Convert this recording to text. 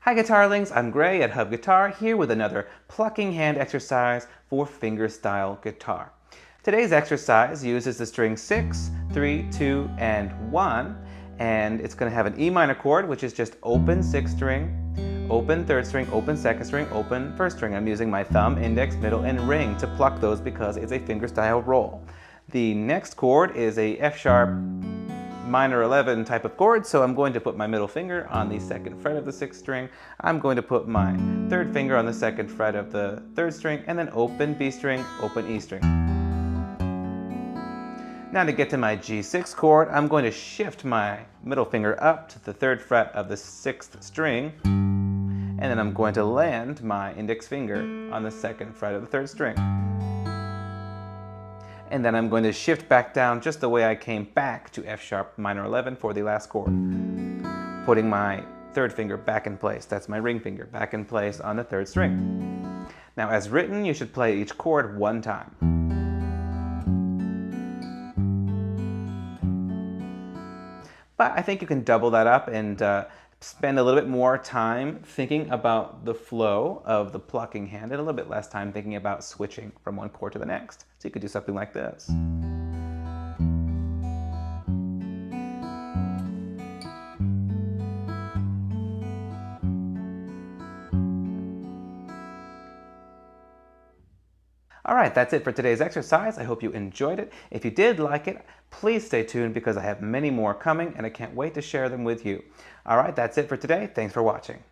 Hi guitarlings, I'm Gray at Hub Guitar here with another plucking hand exercise for fingerstyle guitar. Today's exercise uses the string 6, 3, 2, and 1, and it's going to have an E minor chord, which is just open 6th string, open 3rd string, open 2nd string, open 1st string. I'm using my thumb, index, middle, and ring to pluck those because it's a fingerstyle roll. The next chord is a F sharp minor 11 type of chord, so I'm going to put my middle finger on the 2nd fret of the 6th string. I'm going to put my 3rd finger on the 2nd fret of the 3rd string, and then open B string, open E string. Now to get to my G6 chord, I'm going to shift my middle finger up to the 3rd fret of the 6th string, and then I'm going to land my index finger on the 2nd fret of the 3rd string. And then I'm going to shift back down just the way I came back to F sharp minor 11 for the last chord, putting my 3rd finger back in place. That's my ring finger back in place on the 3rd string. Now as written, you should play each chord one time. But I think you can double that up and spend a little bit more time thinking about the flow of the plucking hand and a little bit less time thinking about switching from one chord to the next. So you could do something like this. All right, that's it for today's exercise. I hope you enjoyed it. If you did like it, please stay tuned because I have many more coming and I can't wait to share them with you. All right, that's it for today. Thanks for watching.